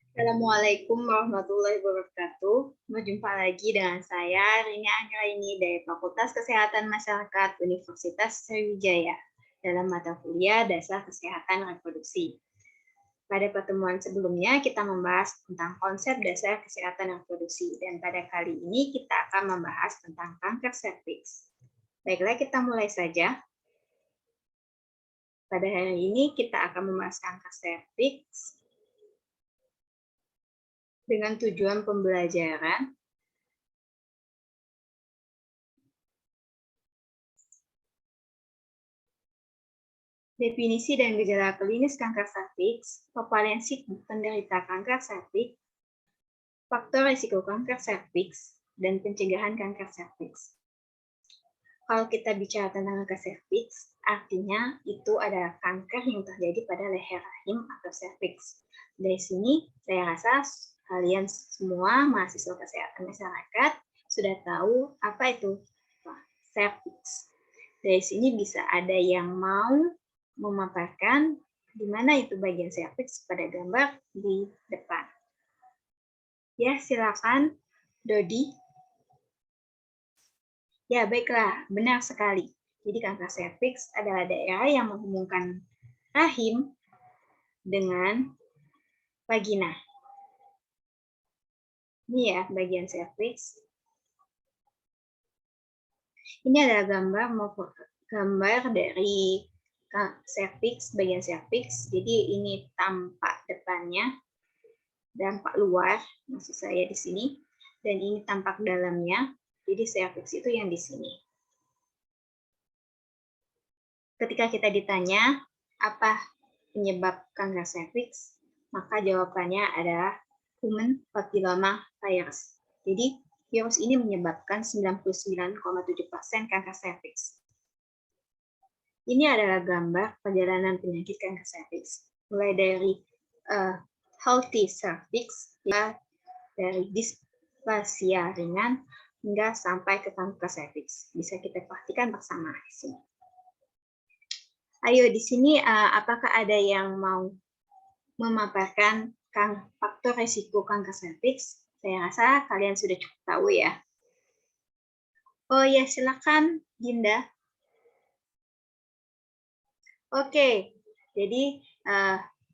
Assalamualaikum warahmatullahi wabarakatuh. Berjumpa lagi dengan saya, Rini Anggraini dari Fakultas Kesehatan Masyarakat Universitas Sriwijaya dalam mata kuliah Dasar Kesehatan Reproduksi. Pada pertemuan sebelumnya, kita membahas tentang konsep dasar kesehatan reproduksi, dan pada kali ini kita akan membahas tentang kanker serviks. Baiklah, kita mulai saja. Pada hari ini kita akan membahas kanker serviks dengan tujuan pembelajaran, definisi dan gejala klinis kanker serviks, prevalensi penderita kanker serviks, faktor risiko kanker serviks, dan pencegahan kanker serviks. Kalau kita bicara tentang kanker serviks, artinya itu adalah kanker yang terjadi pada leher rahim atau serviks. Dari sini, saya rasa kalian semua mahasiswa kesehatan masyarakat sudah tahu apa itu serviks. Dari sini bisa ada yang mau memaparkan di mana itu bagian serviks pada gambar di depan. Ya, silakan, Dodi. Ya, baiklah, benar sekali. Jadi kanker serviks adalah daerah yang menghubungkan rahim dengan vagina. Ini ya, bagian serviks. Ini adalah gambar dari serviks, bagian serviks. Jadi ini tampak depannya, tampak luar, maksud saya di sini, dan ini tampak dalamnya. Jadi serviks itu yang di sini. Ketika kita ditanya apa penyebab kanker serviks, maka jawabannya adalah human papilloma virus. Jadi virus ini menyebabkan 99,7% kanker serviks. Ini adalah gambar perjalanan penyakit kanker serviks, mulai dari healthy cervix, dari dysplasia ringan, hingga sampai ke kanker serviks. Bisa kita perhatikan bersama di sini. Ayo di sini, apakah ada yang mau memaparkan faktor risiko kanker serviks? Saya rasa kalian sudah cukup tahu ya. Oh ya, silakan Dinda. Oke, jadi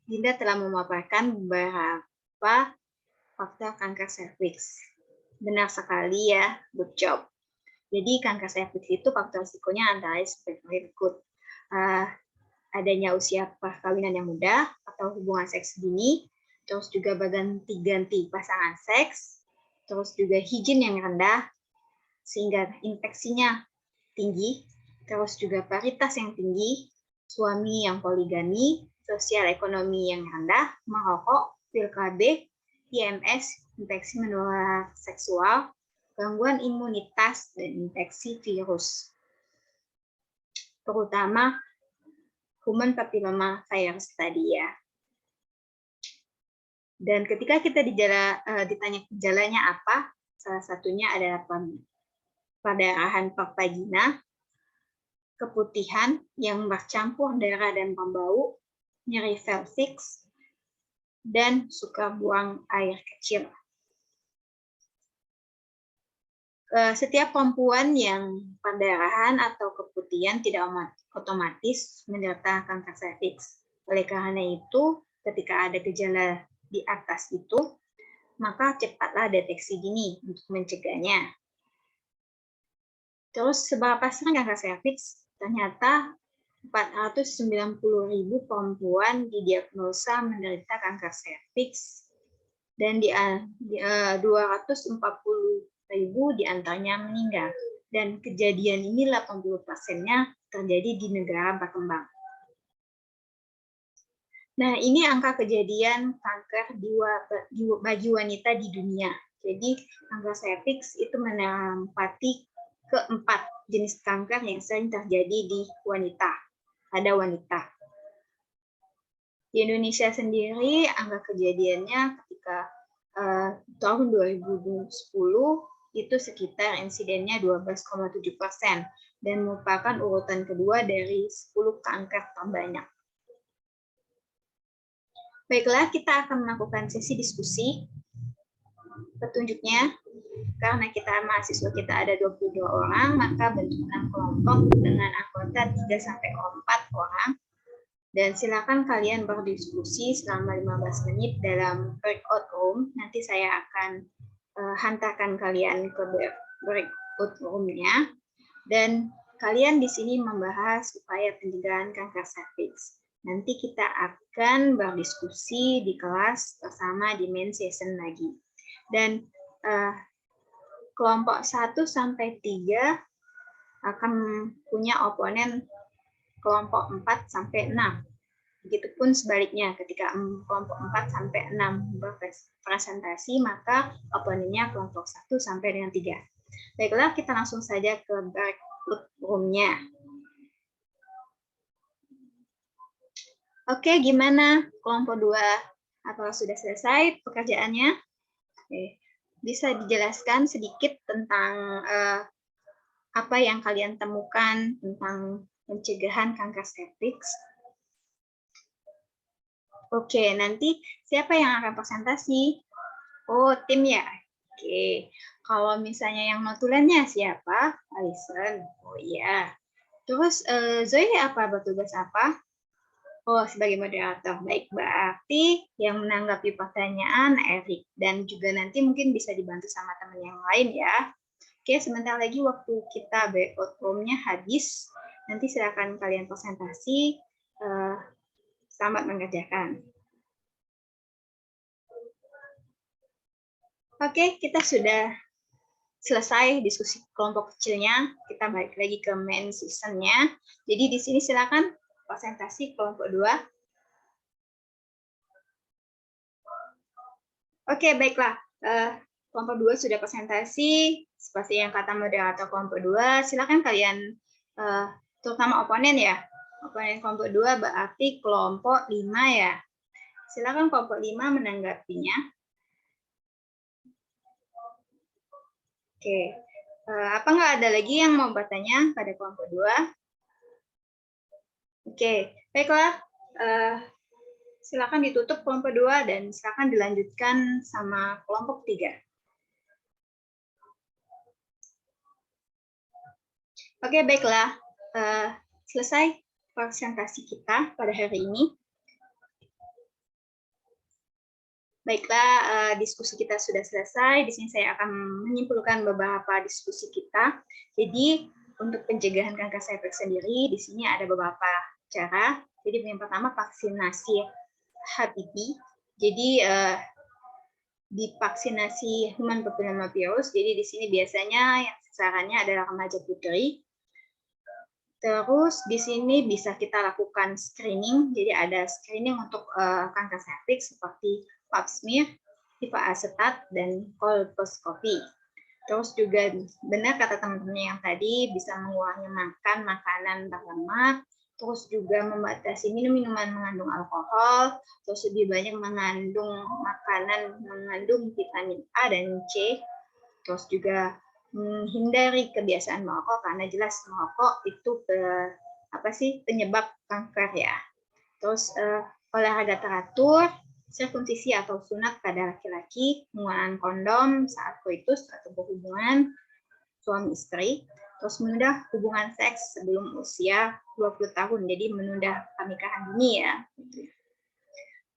Dinda telah memaparkan beberapa faktor kanker serviks. Benar sekali ya, good job. Jadi kanker serviks itu faktor risikonya antara sebagai berikut. Adanya usia perkawinan yang muda atau hubungan seks dini, terus juga berganti-ganti pasangan seks, terus juga higien yang rendah, sehingga infeksinya tinggi, terus juga paritas yang tinggi, suami yang poligami, sosial ekonomi yang rendah, merokok, pil KB, IMS, infeksi menular seksual, gangguan imunitas, dan infeksi virus. Terutama human papilloma virus tadi ya. Dan ketika kita ditanya gejalanya apa, salah satunya adalah perdarahan per vagina, keputihan yang bercampur darah dan pembau, nyeri pelviks, dan suka buang air kecil. Setiap perempuan yang perdarahan atau keputihan tidak otomatis menderita kanker serviks. Oleh karena itu, ketika ada gejala di atas itu, maka cepatlah deteksi dini untuk mencegahnya. Terus seberapa sering kanker serviks? Ternyata 490.000 perempuan didiagnosa menderita kanker serviks dan 240.000 diantaranya meninggal. Dan kejadian ini 80%-nya terjadi di negara berkembang. Nah, ini angka kejadian kanker bagi wanita di dunia. Jadi, kanker serviks itu menempati keempat jenis kanker yang sering terjadi di wanita, pada wanita. Di Indonesia sendiri, angka kejadiannya ketika tahun 2010 itu sekitar insidennya 12,7% dan merupakan urutan kedua dari 10 kanker terbanyak. Baiklah, kita akan melakukan sesi diskusi. Petunjuknya, karena mahasiswa kita ada 22 orang, maka bentukkan kelompok dengan anggota 3-4 orang. Dan silakan kalian berdiskusi selama 15 menit dalam breakout room. Nanti saya akan hantarkan kalian ke breakout room-nya. Dan kalian di sini membahas upaya pencegahan kanker serviks. Nanti kita akan berdiskusi di kelas bersama di main session lagi. Dan kelompok 1-3 akan punya oponen kelompok 4-6. Begitupun sebaliknya, ketika kelompok 4-6 berpresentasi, maka oponennya kelompok 1-3. Baiklah, kita langsung saja ke breakout room-nya. Oke, gimana kelompok 2? Apakah sudah selesai pekerjaannya? Oke. Bisa dijelaskan sedikit tentang apa yang kalian temukan tentang pencegahan kanker serviks? Oke, nanti siapa yang akan presentasi? Oh, tim ya? Oke, kalau misalnya yang notulennya siapa? Alison. Oh iya. Terus Zoe bertugas apa? Oh, sebagai moderator. Baik, berarti yang menanggapi pertanyaan Erik. Dan juga nanti mungkin bisa dibantu sama teman yang lain ya. Oke, sebentar lagi waktu kita breakout room-nya habis. Nanti silakan kalian presentasi. Selamat mengerjakan. Oke, kita sudah selesai diskusi kelompok kecilnya. Kita balik lagi ke main session-nya. Jadi di sini silakan presentasi kelompok 2. Oke, baiklah. Kelompok 2 sudah presentasi. Seperti yang kata moderator kelompok 2, silakan kalian, terutama oponen ya. Oponen kelompok 2 berarti kelompok 5 ya. Silakan kelompok 5 menanggapinya. Oke. Apa nggak ada lagi yang mau bertanya pada kelompok 2? Oke, baiklah. Silakan ditutup kelompok 2 dan silakan dilanjutkan sama kelompok 3. Oke, baiklah. Selesai presentasi kita pada hari ini. Baiklah, diskusi kita sudah selesai. Di sini saya akan menyimpulkan beberapa diskusi kita. Jadi, untuk pencegahan kanker serviks sendiri, di sini ada beberapa cara. Jadi, yang pertama vaksinasi HPV. Jadi, divaksinasi human papillomavirus. Jadi, di sini biasanya yang sasarannya adalah remaja putri. Terus di sini bisa kita lakukan screening. Jadi ada screening untuk kanker serviks seperti pap smear, HIPAA asetat, dan kolposcopy. Terus juga benar kata teman-teman yang tadi, bisa mengurangi makan makanan berlemak, terus juga membatasi minum minuman mengandung alkohol, terus lebih banyak mengandung makanan mengandung vitamin A dan C, terus juga menghindari kebiasaan merokok karena jelas merokok itu penyebab kanker ya. Terus olahraga teratur, sirkumsisi atau sunat pada laki-laki, penggunaan kondom saat koitus atau berhubungan suami istri, terus menunda hubungan seks sebelum usia 20 tahun, jadi menunda pernikahan dini ya.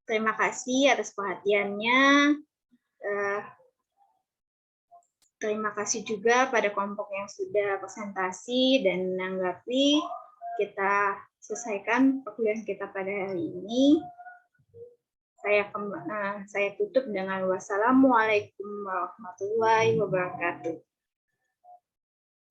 Terima kasih atas perhatiannya. Terima kasih juga pada kelompok yang sudah presentasi dan menanggapi. Kita selesaikan perkuliahan kita pada hari ini. Saya tutup dengan wassalamualaikum warahmatullahi wabarakatuh.